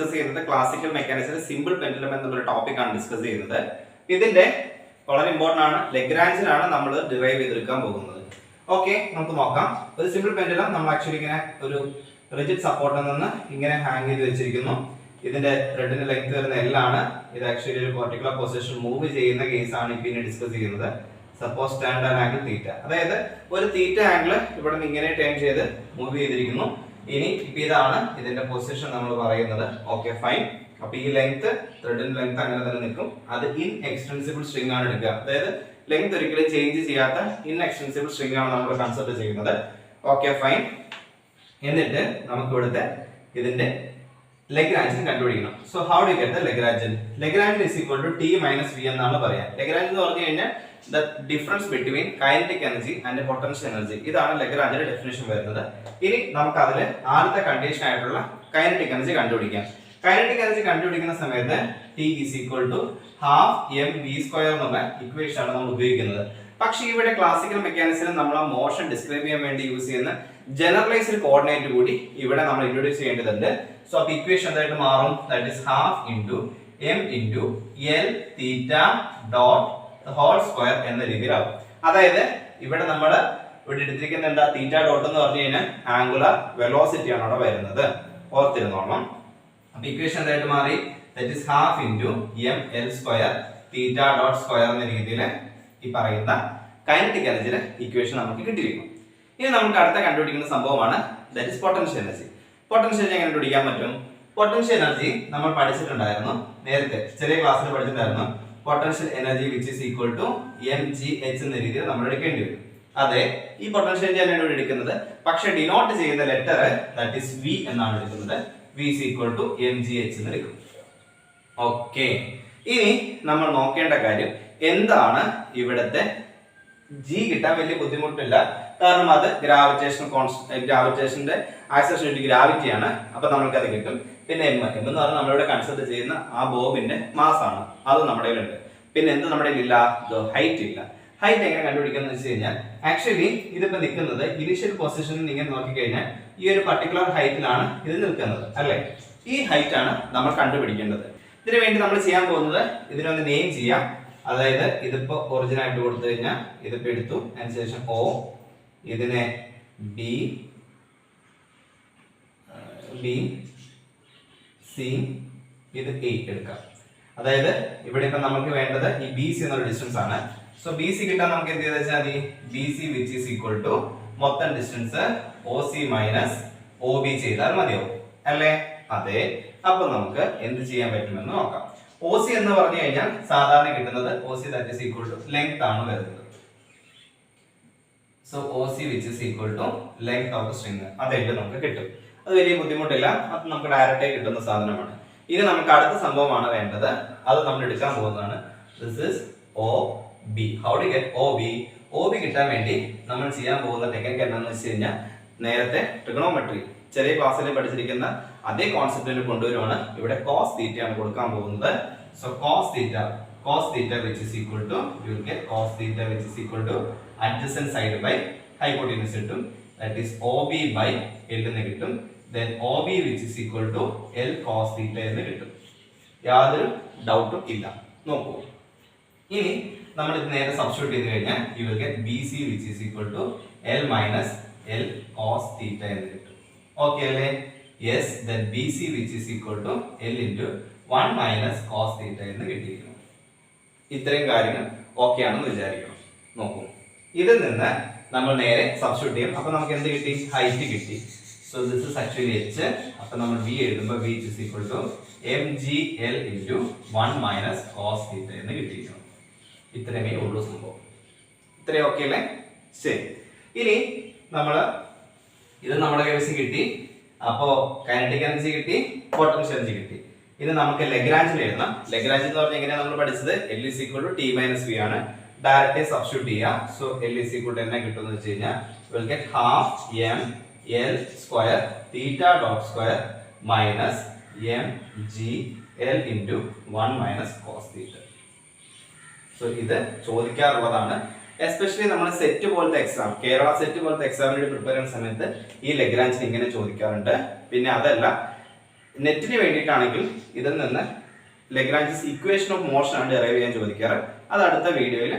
Discuss ചെയ്യുന്നത് classical മെക്കാനിക്സിലെ simple pendulum എന്നുള്ള ടോപ്പിക്കാണ് ഡിസ്കസ് ചെയ്യുന്നത്. ഇതിന്റെ വളരെ ഇമ്പോർട്ടന്റ് ആണ്, ലെഗ്രാഞ്ചിലാണ് നമ്മൾ ഡിറൈവ് ചെയ്തെടുക്കാൻ പോകുന്നത്. ഓക്കെ, നമുക്ക് നോക്കാം. ഒരു സിമ്പിൾ പെൻഡുലം നമ്മൾ ആക്ച്വലി ഇങ്ങനെ ഒരു റിജിഡ് സപ്പോർട്ടിൽ നിന്ന് ഇങ്ങനെ ഹാങ് ചെയ്ത് വെച്ചിരിക്കുന്നു. ഇതിന്റെ ത്രെഡിന്റെ ലെങ്ത് വരുന്ന L ആണ്. ഇത് ആക്ച്വലി ഒരു പെർട്ടിക്കുലർ പൊസിഷൻ മൂവ് ചെയ്യുന്ന കേസാണ് പിന്നെ ഡിസ്കസ് ചെയ്യുന്നത്. Suppose stand and angle theta, അതായത് ഒരു തീറ്റ ആംഗിൾ ഇവിടെ നിന്ന് ഇങ്ങനെ ടേൺ ചെയ്ത് മൂവ് ചെയ്തിരിക്കുന്നു. ഇനി ഇപ്പൊ ഇതാണ് ഇതിന്റെ പൊസിഷൻ നമ്മൾ പറയുന്നത്. Okay fine. അപ്പൊ ഈ ലെങ്ത്, ത്രെഡിന്റെ ലെങ്ത് അങ്ങനെ തന്നെ നിൽക്കും. അത് ഇൻ എക്സ്റ്റൻസിബിൾ സ്ട്രിംഗ് ആണ് എടുക്കുക, അതായത് ലെങ്ത് ഒരിക്കലും ചേഞ്ച് ചെയ്യാത്ത ഇൻ എക്സ്റ്റൻസിബിൾ സ്ട്രിംഗ് ആണ് നമ്മൾ കൺസിഡർ ചെയ്യുന്നത്. Okay fine. എന്നിട്ട് നമുക്ക് ഇവിടുത്തെ ഇതിന്റെ ലെഗ്രാഞ്ചിൻ കണ്ടുപിടിക്കണം. So how do get the Lagrangian? Lagrangian is equal to T minus V എന്നാണ് പറയാം. ലെഗ്രാഞ്ച് എന്ന് പറഞ്ഞു കഴിഞ്ഞാൽ the difference between kinetic energy and potential energy. ഇതാണ് ലെഗ്രാഞ്ചിന്റെ ഡെഫിനിഷൻ വരുന്നത്. ഇനി നമുക്ക് അതിൽ ആദ്യത്തെ കണ്ടീഷൻ ആയിട്ടുള്ള കൈനറ്റിക് എനർജി കണ്ടുപിടിക്കാം. കൈനറ്റിക് എനർജി കണ്ടുപിടിക്കുന്ന സമയത്ത് T is equal to half mv² എന്നുള്ള ഇക്വേഷൻ ആണ് നമ്മൾ ഉപയോഗിക്കുന്നത്. പക്ഷേ ഇവിടെ ക്ലാസിക്കൽ മെക്കാനിക്സിൽ നമ്മൾ ആ മോഷൻ ഡിസ്ക്രൈബ് ചെയ്യാൻ വേണ്ടി യൂസ് ചെയ്യുന്ന ജനറലൈസ്ഡ് കോർഡിനേറ്റ് കൂടി ഇവിടെ നമ്മൾ ഇൻട്രൊഡ്യൂസ് ചെയ്യേണ്ടതുണ്ട്. സോ അപ്പോൾ ഇക്വേഷൻ എന്തായിട്ട് മാറും? That is half into m into L theta dot whole square എന്ന രീതിയിലാവും. അതായത് ഇവിടെ നമ്മൾ ഇവിടെ എടുത്തിരിക്കുന്ന എന്താ, തീറ്റ ഡോട്ട് എന്ന് പറഞ്ഞു കഴിഞ്ഞാൽ ആംഗുലർ വെലോസിറ്റി ആണ് അവിടെ വരുന്നത്. ഓർത്തിരുന്നോളണം. അപ്പൊ ഇക്വേഷൻ എന്തായിട്ട് മാറി? That is half into ml square theta dot square എന്ന രീതിയിൽ ഈ പറയുന്ന കൈനറ്റിക് എനർജിയുടെ ഇക്വേഷൻ നമുക്ക് കിട്ടിയിരിക്കും. ഇനി നമുക്ക് അടുത്ത കണ്ടുപിടിക്കുന്ന സംഭവമാണ് that is potential energy. Potential energy എങ്ങനെ കണ്ടുപിടിക്കാൻ പറ്റും? പൊട്ടൻഷ്യൽ എനർജി നമ്മൾ പഠിച്ചിട്ടുണ്ടായിരുന്നു നേരത്തെ, ചെറിയ ക്ലാസ്സിൽ പഠിച്ചിട്ടുണ്ടായിരുന്നു. Potential energy which is equal to mgh എന്ന രീതിയിൽ നമ്മൾ എടുക്കേണ്ടി വരും. അതെ, ഈ പൊട്ടൻഷ്യൽ എനർജി തന്നെയാണ് ഇവിടെ എടുക്കുന്നത്. പക്ഷെ ഡിനോട്ട് ചെയ്യുന്ന ലെറ്റർ ദാറ്റ് ഈസ് V എന്നാണ് എടുക്കുന്നത്. V is equal to mgh എന്ന് എടുക്കും. ഓക്കെ, ഇനി നമ്മൾ നോക്കേണ്ട കാര്യം എന്താണ്, ഇവിടത്തെ G കിട്ടാൻ വലിയ ബുദ്ധിമുട്ടില്ല. കാരണം അത് ഗ്രാവിറ്റേഷന്റെ ആക്സലറേഷൻ ഗ്രാവിറ്റിയാണ്. അപ്പൊ നമ്മൾക്ക് അത് കിട്ടും. പിന്നെ m എന്ന് പറഞ്ഞാൽ നമ്മളിവിടെ കൺസിഡർ ചെയ്യുന്ന ആ ബോബിന്റെ മാസ് ആണ്, അത് നമ്മുടെ കയ്യിലുണ്ട്. പിന്നെ എന്ത് നമ്മുടെ ഇല്ല? ഹൈറ്റ് ഇല്ല. ഹൈറ്റ് എങ്ങനെ കണ്ടുപിടിക്കാന്ന് വെച്ച് കഴിഞ്ഞാൽ ആക്ച്വലി ഇതിപ്പോ നിൽക്കുന്നത് ഇനിഷ്യൽ പൊസിഷനിൽ ഇങ്ങനെ നോക്കിക്കഴിഞ്ഞാൽ ഈ ഒരു പർട്ടിക്കുലർ ഹൈറ്റിലാണ് ഇത് നിൽക്കുന്നത്, അല്ലെ? ഈ ഹൈറ്റ് ആണ് നമ്മൾ കണ്ടുപിടിക്കേണ്ടത്. ഇതിനു വേണ്ടി നമ്മൾ ചെയ്യാൻ പോകുന്നത് ഇതിനൊന്ന് നെയിം ചെയ്യാം. അതായത് ഇതിപ്പോ ഒറിജിനൽ ആയിട്ട് കൊടുത്തു കഴിഞ്ഞാൽ ഇതിപ്പോ എടുത്തു, അതിനുശേഷം O, ഇതിനെ B, C, ഇത് A എടുക്കാം. അതായത് ഇവിടെ ഇപ്പൊ നമുക്ക് വേണ്ടത് ഈ BC എന്നൊരു ഡിസ്റ്റൻസ് ആണ്. സോ BC കിട്ടാൻ നമുക്ക് എന്ത് ചെയ്താൽ വെച്ചാൽ BC which is equal to മൊത്തം ഡിസ്റ്റൻസ് OC മൈനസ് OB ചെയ്താൽ മതിയോ, അല്ലേ? അതെ. അപ്പൊ നമുക്ക് എന്ത് ചെയ്യാൻ പറ്റുമെന്ന് നോക്കാം. OC എന്ന് പറഞ്ഞു കഴിഞ്ഞാൽ സാധാരണ കിട്ടുന്നത് OC that is equal to length ആണ് വരുന്നത്. So OC which is equal to length of the string. അതായിട്ട് നമുക്ക് കിട്ടും. അത് വലിയ ബുദ്ധിമുട്ടില്ല, അത് നമുക്ക് ഡയറക്റ്റ് ആയി കിട്ടുന്ന സാധനമാണ്. ഇനി നമുക്ക് അടുത്ത സംഭവമാണ് വേണ്ടത്, അത് നമ്മൾ എടുക്കാൻ പോകുന്നതാണ്. This is OB. How to get OB? OB കിട്ടാൻ വേണ്ടി നമ്മൾ ചെയ്യാൻ പോകുന്ന ടെക്നിക്ക് എന്താണെന്ന് വെച്ച് കഴിഞ്ഞാൽ നേരത്തെ ട്രിഗണോമെട്രി ചെറിയ ക്ലാസ്സിൽ പഠിച്ചിരിക്കുന്ന അതേ കോൺസെപ്റ്റിന് കൊണ്ടുവരുവാണ്. ഇവിടെ cos θ ആണ് കൊടുക്കാൻ പോകുന്നത്. So cos θ which is equal to, you will get cos θ which is equal to adjacent side by hypotenuse കിട്ടും. That is OB by L എന്ന് കിട്ടും. Then OB which is equal to L cos θ എന്ന് കിട്ടും. യാതൊരു ഡൗട്ടും ഇല്ല. നോക്കൂ, ഇനി നമ്മൾ ഇത് നേരെ സബ്സ്റ്റിറ്റ്യൂട്ട് ചെയ്ത് കഴിഞ്ഞാൽ you will get BC which is equal to L minus L cos θ എന്ന് കിട്ടും. ഓക്കെ അല്ലേ? Yes, then BC which is equal to L into 1 minus cos θ എന്ന് കിട്ടിയിരിക്കുന്നു. ഇത്രയും കാര്യങ്ങൾ ഓക്കെ ആണെന്ന് വിചാരിക്കണം. നോക്കൂ, ഇതിൽ നിന്ന് നമ്മൾ നേരെ സബ്സ്റ്റിറ്റ്യൂട്ട് ചെയ്യും. അപ്പൊ നമുക്ക് എന്ത് കിട്ടി? ഹൈറ്റ് കിട്ടി. So this is actually h. അപ്പൊ നമ്മൾ V എഴുതുമ്പോൾ V is equal to mgl into 1 minus cos θ എന്ന് കിട്ടിയിരിക്കുന്നു. ഇത്രയുമേ ഉള്ളൂ സംഭവം. ഇത്രയും ഓക്കെ അല്ലേ? ശരി. ഇനി ഇത് നമ്മുടെ കേസ് കിട്ടി. അപ്പോ കൈനറ്റിക് എനർജി കിട്ടി, പൊട്ടൻഷ്യൽ എനർജി കിട്ടി. ഇത് നമുക്ക് ലെഗ്രാഞ്ചിൽ എഴുതാം. ലെഗ്രാഞ്ച് എന്ന് പറഞ്ഞാൽ എങ്ങനെയാണ് നമ്മൾ പഠിച്ചത്? L is equal to T minus V ആണ്. ഡയറക്റ്റ് സബ്സ്റ്റിറ്റ്യൂട്ട് ചെയ്യാം. So L is equal to എന്നാ കിട്ടുമെന്ന് വെച്ച് കഴിഞ്ഞാൽ we'll get half ml square theta dot square minus mgl into 1 minus cos θ. So ഇത് ചോദിക്കാറുള്ളതാണ്. എസ്പെഷ്യലി നമ്മൾ സെറ്റ് പോലത്തെ എക്സാം, കേരള സെറ്റ് പോലത്തെ എക്സാമിന് പ്രിപ്പയർ ചെയ്യുന്ന സമയത്ത് ഈ ലെഗ്രാഞ്ചിന് ഇങ്ങനെ ചോദിക്കാറുണ്ട്. പിന്നെ അതല്ല, നെറ്റിന് വേണ്ടിയിട്ടാണെങ്കിൽ ഇതിൽ നിന്ന് ലഗ്രാഞ്ചസ് ഇക്വേഷൻ ഓഫ് മോഷൻ ആണ് ഡെറൈവ് ചെയ്യാൻ ചോദിക്കാറ്. അത് അടുത്ത വീഡിയോയിൽ